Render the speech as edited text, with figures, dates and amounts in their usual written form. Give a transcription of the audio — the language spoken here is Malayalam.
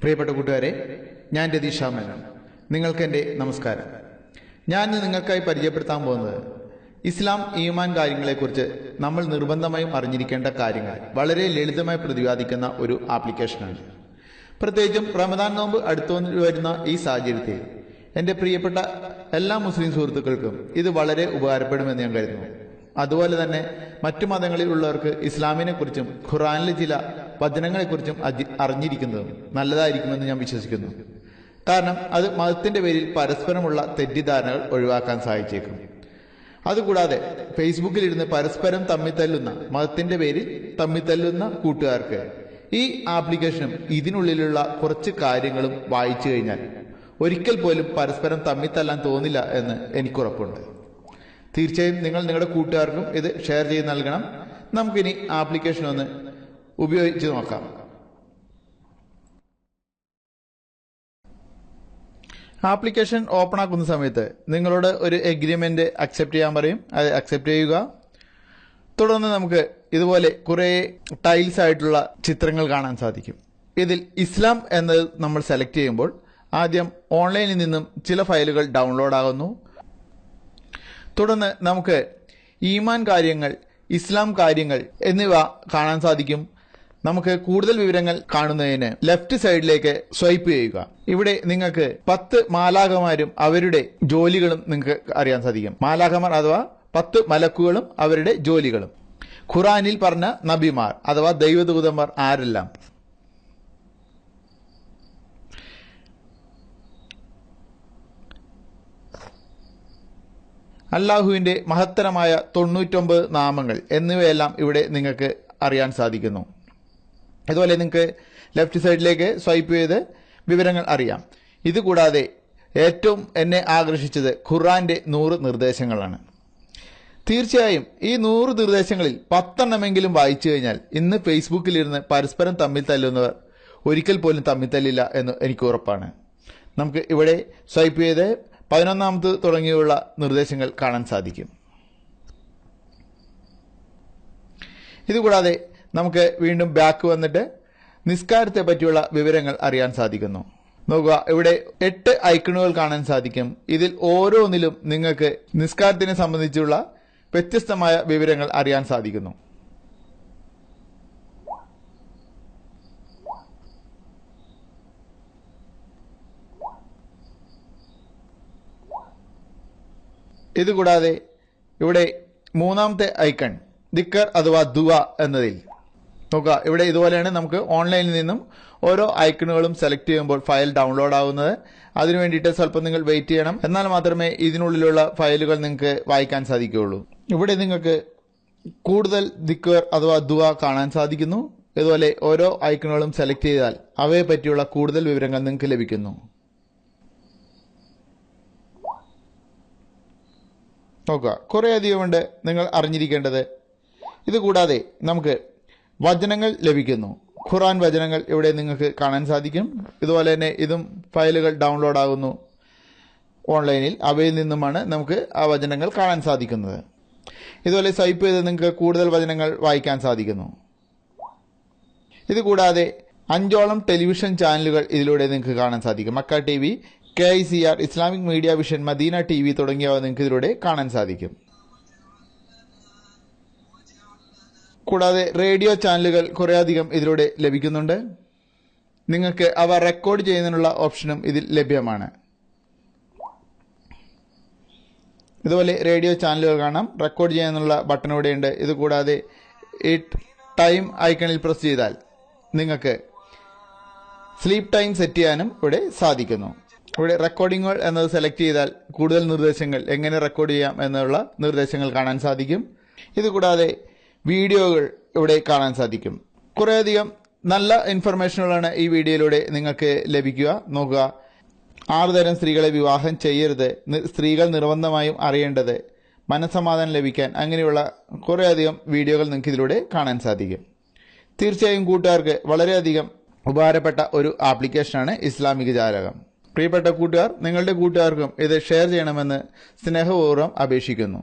പ്രിയപ്പെട്ട കൂട്ടുകാരെ, ഞാൻ രതീഷ മേനോൻ. നിങ്ങൾക്ക് എൻ്റെ നമസ്കാരം. ഞാൻ ഇന്ന് നിങ്ങൾക്കായി പരിചയപ്പെടുത്താൻ പോകുന്നത് ഇസ്ലാം ഈമാൻ കാര്യങ്ങളെക്കുറിച്ച് നമ്മൾ നിർബന്ധമായും അറിഞ്ഞിരിക്കേണ്ട കാര്യങ്ങൾ വളരെ ലളിതമായി പ്രതിപാദിക്കുന്ന ഒരു ആപ്ലിക്കേഷനാണ്. പ്രത്യേകിച്ചും റമദാൻ നോമ്പ് അടുത്തു വരുന്ന ഈ സാഹചര്യത്തിൽ എൻ്റെ പ്രിയപ്പെട്ട എല്ലാ മുസ്ലിം സുഹൃത്തുക്കൾക്കും ഇത് വളരെ ഉപകാരപ്പെടുമെന്ന് ഞാൻ കരുതുന്നു. അതുപോലെ തന്നെ മറ്റു മതങ്ങളിലുള്ളവർക്ക് ഇസ്ലാമിനെക്കുറിച്ചും ഖുർആനിലെ ചില വചനങ്ങളെക്കുറിച്ചും അറിഞ്ഞിരിക്കുന്നതും നല്ലതായിരിക്കുമെന്ന് ഞാൻ വിശ്വസിക്കുന്നു. കാരണം അത് മതത്തിന്റെ പേരിൽ പരസ്പരമുള്ള തെറ്റിദ്ധാരണകൾ ഒഴിവാക്കാൻ സഹായിച്ചേക്കും. അതുകൂടാതെ ഫേസ്ബുക്കിലിരുന്ന് പരസ്പരം തമ്മിത്തല്ലുന്ന, മതത്തിന്റെ പേരിൽ തമ്മിത്തല്ലുന്ന കൂട്ടുകാർക്ക് ഈ ആപ്ലിക്കേഷനും ഇതിനുള്ളിലുള്ള കുറച്ച് കാര്യങ്ങളും വായിച്ചു കഴിഞ്ഞാൽ ഒരിക്കൽ പോലും പരസ്പരം തമ്മിത്തല്ലാൻ തോന്നില്ല എന്ന് എനിക്കുറപ്പുണ്ട്. തീർച്ചയായും നിങ്ങൾ നിങ്ങളുടെ കൂട്ടുകാർക്കും ഇത് ഷെയർ ചെയ്ത് നൽകണം. നമുക്കിനി ആപ്ലിക്കേഷൻ ഒന്ന് ഉപയോഗിച്ച് നോക്കാം. ആപ്ലിക്കേഷൻ ഓപ്പൺ ആക്കുന്ന സമയത്ത് നിങ്ങളോട് ഒരു എഗ്രിമെന്റ് അക്സെപ്റ്റ് ചെയ്യാൻ പറയും. അത് അക്സെപ്റ്റ് ചെയ്യുക. തുടർന്ന് നമുക്ക് ഇതുപോലെ കുറേ ടൈൽസ് ആയിട്ടുള്ള ചിത്രങ്ങൾ കാണാൻ സാധിക്കും. ഇതിൽ ഇസ്ലാം എന്നത് നമ്മൾ സെലക്ട് ചെയ്യുമ്പോൾ ആദ്യം ഓൺലൈനിൽ നിന്നും ചില ഫയലുകൾ ഡൗൺലോഡ് ആകുന്നു. തുടർന്ന് നമുക്ക് ഈമാൻ കാര്യങ്ങൾ, ഇസ്ലാം കാര്യങ്ങൾ എന്നിവ കാണാൻ സാധിക്കും. നമുക്ക് കൂടുതൽ വിവരങ്ങൾ കാണുന്നതിന് ലെഫ്റ്റ് സൈഡിലേക്ക് സ്വൈപ്പ് ചെയ്യുക. ഇവിടെ നിങ്ങൾക്ക് 10 മാലാഖമാരും അവരുടെ ജോലികളും നിങ്ങൾക്ക് അറിയാൻ സാധിക്കും. മാലാഖമാർ അഥവാ 10 മലക്കുകളും അവരുടെ ജോലികളും. ഖുറാനിൽ പറഞ്ഞ നബിമാർ അഥവാ ദൈവദൂതന്മാർ ആരെല്ലാം. അല്ലാഹുവിന്റെ മഹത്തരമായ 99 നാമങ്ങൾ എന്നിവയെല്ലാം ഇവിടെ നിങ്ങൾക്ക് അറിയാൻ സാധിക്കുന്നു. അതുപോലെ നിങ്ങൾക്ക് ലെഫ്റ്റ് സൈഡിലേക്ക് സ്വൈപ്പ് ചെയ്ത് വിവരങ്ങൾ അറിയാം. ഇതുകൂടാതെ ഏറ്റവും എന്നെ ആകർഷിച്ചത് ഖുർആന്റെ 100 നിർദ്ദേശങ്ങളാണ്. തീർച്ചയായും ഈ 100 നിർദ്ദേശങ്ങളിൽ 10 എണ്ണമെങ്കിലും വായിച്ചു കഴിഞ്ഞാൽ ഇന്ന് ഫേസ്ബുക്കിലിരുന്ന് പരസ്പരം തമ്മിൽ തല്ലുന്നവർ ഒരിക്കൽ പോലും തമ്മിൽ തല്ലില്ല എന്ന് എനിക്ക് ഉറപ്പാണ്. നമുക്ക് ഇവിടെ സ്വൈപ്പ് ചെയ്ത് 11ാമത് തുടങ്ങിയുള്ള നിർദ്ദേശങ്ങൾ കാണാൻ സാധിക്കും. ഇതുകൂടാതെ നമുക്ക് വീണ്ടും ബാക്ക് വന്നിട്ട് നിസ്കാരത്തെ പറ്റിയുള്ള വിവരങ്ങൾ അറിയാൻ സാധിക്കുന്നു. നോക്കുക, ഇവിടെ 8 ഐക്കണുകൾ കാണാൻ സാധിക്കും. ഇതിൽ ഓരോന്നിലും നിങ്ങൾക്ക് നിസ്കാരത്തിനെ സംബന്ധിച്ചുള്ള വ്യത്യസ്തമായ വിവരങ്ങൾ അറിയാൻ സാധിക്കുന്നു. ഇതുകൂടാതെ ഇവിടെ 3ാമത്തെ ഐക്കൺ ദിക്കർ അഥവാ ദുവ എന്നതിൽ നോക്കുക. ഇവിടെ ഇതുപോലെയാണ് നമുക്ക് ഓൺലൈനിൽ നിന്നും ഓരോ ഐക്കണുകളും സെലക്ട് ചെയ്യുമ്പോൾ ഫയൽ ഡൗൺലോഡ് ആവുന്നത്. അതിനു വേണ്ടിയിട്ട് സ്വല്പം നിങ്ങൾ വെയിറ്റ് ചെയ്യണം. എന്നാൽ മാത്രമേ ഇതിനുള്ളിലുള്ള ഫയലുകൾ നിങ്ങൾക്ക് വായിക്കാൻ സാധിക്കുകയുള്ളൂ. ഇവിടെ നിങ്ങൾക്ക് കൂടുതൽ ദിക്കർ അഥവാ ദുവ കാണാൻ സാധിക്കുന്നു. ഇതുപോലെ ഓരോ ഐക്കണുകളും സെലക്ട് ചെയ്താൽ അവയെ പറ്റിയുള്ള കൂടുതൽ വിവരങ്ങൾ നിങ്ങൾക്ക് ലഭിക്കുന്നു. നോക്കുക, കുറേയധികമുണ്ട് നിങ്ങൾ അറിഞ്ഞിരിക്കേണ്ടത്. ഇതുകൂടാതെ നമുക്ക് വചനങ്ങൾ ലഭിക്കുന്നു. ഖുർആൻ വചനങ്ങൾ ഇവിടെ നിങ്ങൾക്ക് കാണാൻ സാധിക്കും. ഇതുപോലെ തന്നെ ഇതും ഫയലുകൾ ഡൗൺലോഡ് ആകുന്നു ഓൺലൈനിൽ. അവയിൽ നിന്നുമാണ് നമുക്ക് ആ വചനങ്ങൾ കാണാൻ സാധിക്കുന്നത്. ഇതുപോലെ സ്വൈപ്പ് ചെയ്ത് നിങ്ങൾക്ക് കൂടുതൽ വചനങ്ങൾ വായിക്കാൻ സാധിക്കുന്നു. ഇതുകൂടാതെ 5ഓളം ടെലിവിഷൻ ചാനലുകൾ ഇതിലൂടെ നിങ്ങൾക്ക് കാണാൻ സാധിക്കും. Makkah TV, KICR, Islamic media vision, Madina TV തുടങ്ങിയവ നിങ്ങൾക്ക് ഇതിലൂടെ കാണാൻ സാധിക്കും. കൂടാതെ റേഡിയോ ചാനലുകൾ കുറേയധികം ഇതിലൂടെ ലഭിക്കുന്നുണ്ട്. നിങ്ങൾക്ക് അവ റെക്കോർഡ് ചെയ്യുന്നതിനുള്ള ഓപ്ഷനും ഇതിൽ ലഭ്യമാണ്. ഇതുപോലെ റേഡിയോ ചാനലുകൾ കാണാം. റെക്കോർഡ് ചെയ്യാനുള്ള ബട്ടൺ ഇവിടെയുണ്ട്. ഇതുകൂടാതെ ഈ ടൈം ഐക്കണിൽ പ്രസ് ചെയ്താൽ നിങ്ങൾക്ക് സ്ലീപ്പ് ടൈം സെറ്റ് ചെയ്യാനും ഇവിടെ സാധിക്കുന്നു. ഇവിടെ റെക്കോർഡിങ്ങുകൾ എന്നത് സെലക്ട് ചെയ്താൽ കൂടുതൽ നിർദ്ദേശങ്ങൾ എങ്ങനെ റെക്കോർഡ് ചെയ്യാം എന്നുള്ള നിർദ്ദേശങ്ങൾ കാണാൻ സാധിക്കും. ഇതുകൂടാതെ വീഡിയോകൾ ഇവിടെ കാണാൻ സാധിക്കും. കുറേയധികം നല്ല ഇൻഫർമേഷനുകളാണ് ഈ വീഡിയോയിലൂടെ നിങ്ങൾക്ക് ലഭിക്കുക. നോക്കുക, 6 തരം സ്ത്രീകളെ വിവാഹം ചെയ്യരുത്, സ്ത്രീകൾ നിർബന്ധമായും അറിയേണ്ടത്, മനസ്സമാധാനം ലഭിക്കാൻ, അങ്ങനെയുള്ള കുറേയധികം വീഡിയോകൾ നിങ്ങൾക്ക് ഇതിലൂടെ കാണാൻ സാധിക്കും. തീർച്ചയായും കൂട്ടുകാർക്ക് വളരെയധികം ഉപകാരപ്പെട്ട ഒരു ആപ്ലിക്കേഷനാണ് ഇസ്ലാമിക ജാലകം. പ്രിയപ്പെട്ട കൂട്ടുകാർ, നിങ്ങളുടെ കൂട്ടുകാർക്കും ഇത് ഷെയർ ചെയ്യണമെന്ന് സ്നേഹപൂർവ്വം അപേക്ഷിക്കുന്നു.